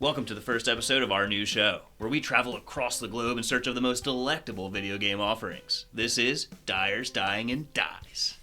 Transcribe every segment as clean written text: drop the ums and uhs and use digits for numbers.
Welcome to the first episode of our new show, where we travel across the globe in search of the most delectable video game offerings. This is Dyers, Dying, and Dies.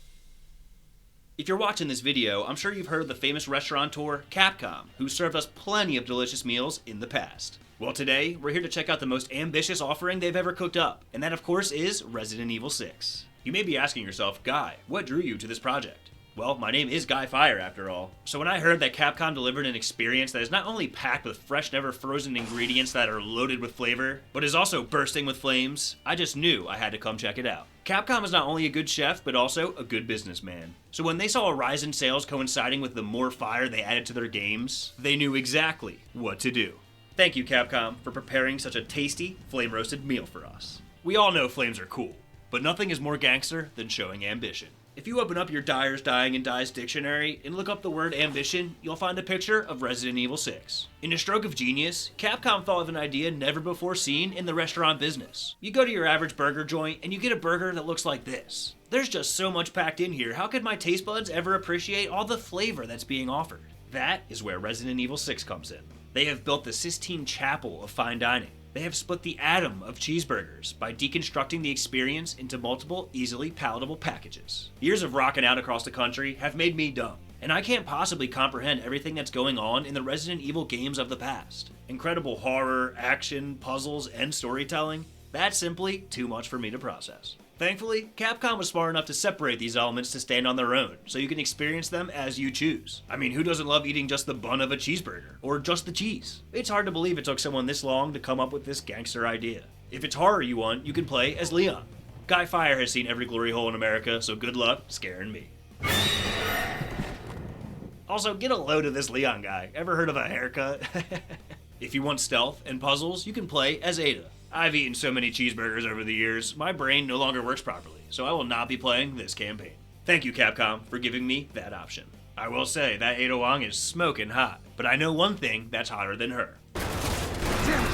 If you're watching this video, I'm sure you've heard of the famous restaurateur Capcom, who served us plenty of delicious meals in the past. Well, today, we're here to check out the most ambitious offering they've ever cooked up, and that of course is Resident Evil 6. You may be asking yourself, Guy, what drew you to this project? Well, my name is Guy Fire after all, so when I heard that Capcom delivered an experience that is not only packed with fresh, never frozen ingredients that are loaded with flavor, but is also bursting with flames, I just knew I had to come check it out. Capcom is not only a good chef, but also a good businessman. So when they saw a rise in sales coinciding with the more fire they added to their games, they knew exactly what to do. Thank you, Capcom, for preparing such a tasty, flame-roasted meal for us. We all know flames are cool, but nothing is more gangster than showing ambition. If you open up your Dyers, Dying, and Dies dictionary and look up the word ambition, you'll find a picture of Resident Evil 6. In a stroke of genius, Capcom thought of an idea never before seen in the restaurant business. You go to your average burger joint and you get a burger that looks like this. There's just so much packed in here, how could my taste buds ever appreciate all the flavor that's being offered? That is where Resident Evil 6 comes in. They have built the Sistine Chapel of fine dining. They have split the atom of cheeseburgers by deconstructing the experience into multiple, easily palatable packages. Years of rocking out across the country have made me dumb, and I can't possibly comprehend everything that's going on in the Resident Evil games of the past. Incredible horror, action, puzzles, and storytelling, that's simply too much for me to process. Thankfully, Capcom was smart enough to separate these elements to stand on their own, so you can experience them as you choose. I mean, who doesn't love eating just the bun of a cheeseburger? Or just the cheese? It's hard to believe it took someone this long to come up with this gangster idea. If it's horror you want, you can play as Leon. Guy Fire has seen every glory hole in America, so good luck scaring me. Also, get a load of this Leon guy. Ever heard of a haircut? If you want stealth and puzzles, you can play as Ada. I've eaten so many cheeseburgers over the years, my brain no longer works properly, so I will not be playing this campaign. Thank you, Capcom, for giving me that option. I will say, that Ada Wong is smoking hot, but I know one thing that's hotter than her. Damn it!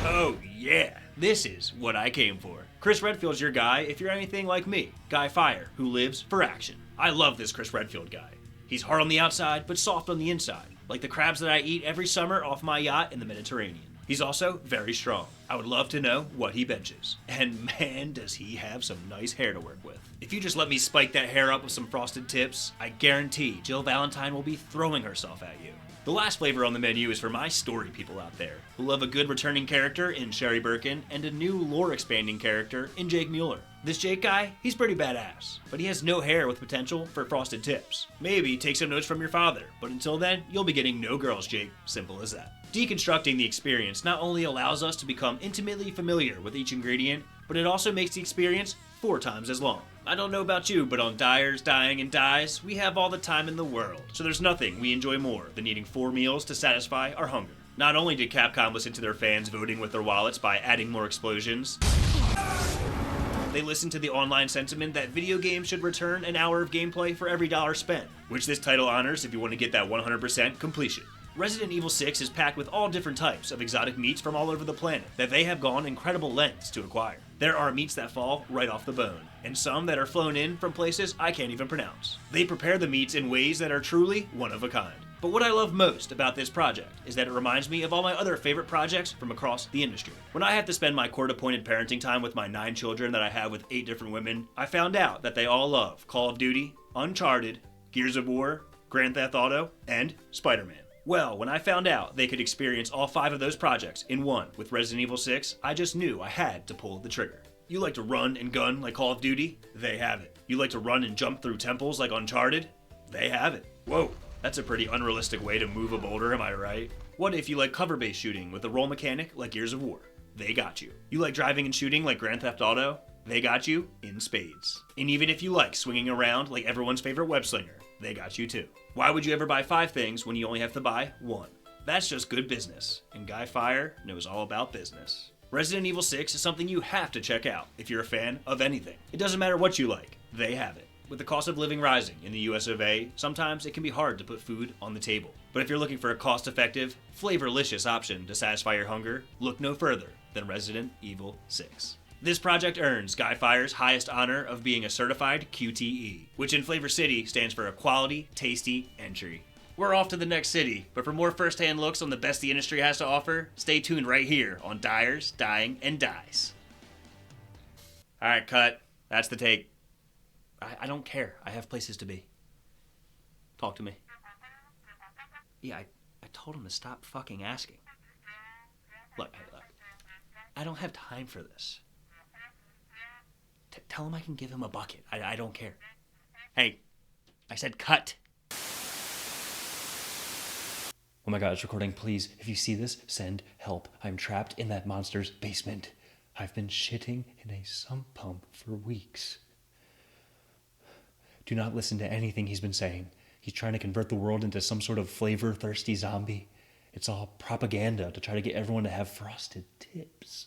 Oh yeah, this is what I came for. Chris Redfield's your guy if you're anything like me, Guy Fire, who lives for action. I love this Chris Redfield guy. He's hard on the outside, but soft on the inside, like the crabs that I eat every summer off my yacht in the Mediterranean. He's also very strong. I would love to know what he benches. And man, does he have some nice hair to work with. If you just let me spike that hair up with some frosted tips, I guarantee Jill Valentine will be throwing herself at you. The last flavor on the menu is for my story people out there, who love a good returning character in Sherry Birkin and a new lore-expanding character in Jake Mueller. This Jake guy, he's pretty badass, but he has no hair with potential for frosted tips. Maybe take some notes from your father, but until then, you'll be getting no girls, Jake. Simple as that. Deconstructing the experience not only allows us to become intimately familiar with each ingredient, but it also makes the experience 4 times as long. I don't know about you, but on Dyers, Dying, and Dies, we have all the time in the world, so there's nothing we enjoy more than eating 4 meals to satisfy our hunger. Not only did Capcom listen to their fans voting with their wallets by adding more explosions, they listened to the online sentiment that video games should return an hour of gameplay for every dollar spent, which this title honors if you want to get that 100% completion. Resident Evil 6 is packed with all different types of exotic meats from all over the planet that they have gone incredible lengths to acquire. There are meats that fall right off the bone, and some that are flown in from places I can't even pronounce. They prepare the meats in ways that are truly one of a kind. But what I love most about this project is that it reminds me of all my other favorite projects from across the industry. When I have to spend my court-appointed parenting time with my 9 children that I have with 8 different women, I found out that they all love Call of Duty, Unported, Gears of War, Grand Theft Auto, and Spider-Man. Well, when I found out they could experience all 5 of those projects in one with Resident Evil 6, I just knew I had to pull the trigger. You like to run and gun like Call of Duty? They have it. You like to run and jump through temples like Uncharted? They have it. Whoa, that's a pretty unrealistic way to move a boulder, am I right? What if you like cover-based shooting with a roll mechanic like Gears of War? They got you. You like driving and shooting like Grand Theft Auto? They got you in spades. And even if you like swinging around like everyone's favorite web slinger, they got you too. Why would you ever buy 5 things when you only have to buy 1? That's just good business, and Guy Fire knows all about business. Resident Evil 6 is something you have to check out if you're a fan of anything. It doesn't matter what you like, they have it. With the cost of living rising in the US of A, sometimes it can be hard to put food on the table. But if you're looking for a cost-effective, flavorlicious option to satisfy your hunger, look no further than Resident Evil 6. This project earns Guy Fire's highest honor of being a certified QTE, which in Flavor City stands for a quality, tasty entry. We're off to the next city, but for more first-hand looks on the best the industry has to offer, stay tuned right here on Dyers, Dying, and Dies. Alright, cut. That's the take. I don't care. I have places to be. Talk to me. Yeah, I told him to stop fucking asking. Look, I don't have time for this. Tell him I can give him a bucket. I don't care. Hey, I said cut. Oh my god, it's recording. Please, if you see this, send help. I'm trapped in that monster's basement. I've been shitting in a sump pump for weeks. Do not listen to anything he's been saying. He's trying to convert the world into some sort of flavor-thirsty zombie. It's all propaganda to try to get everyone to have frosted tips.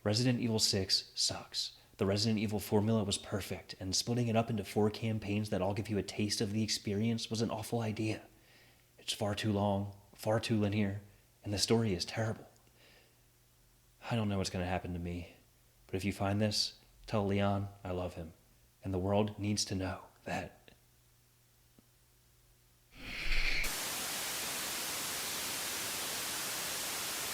Resident Evil 6 sucks. The Resident Evil formula was perfect, and splitting it up into 4 campaigns that all give you a taste of the experience was an awful idea. It's far too long, far too linear, and the story is terrible. I don't know what's going to happen to me, but if you find this, tell Leon I love him, and the world needs to know that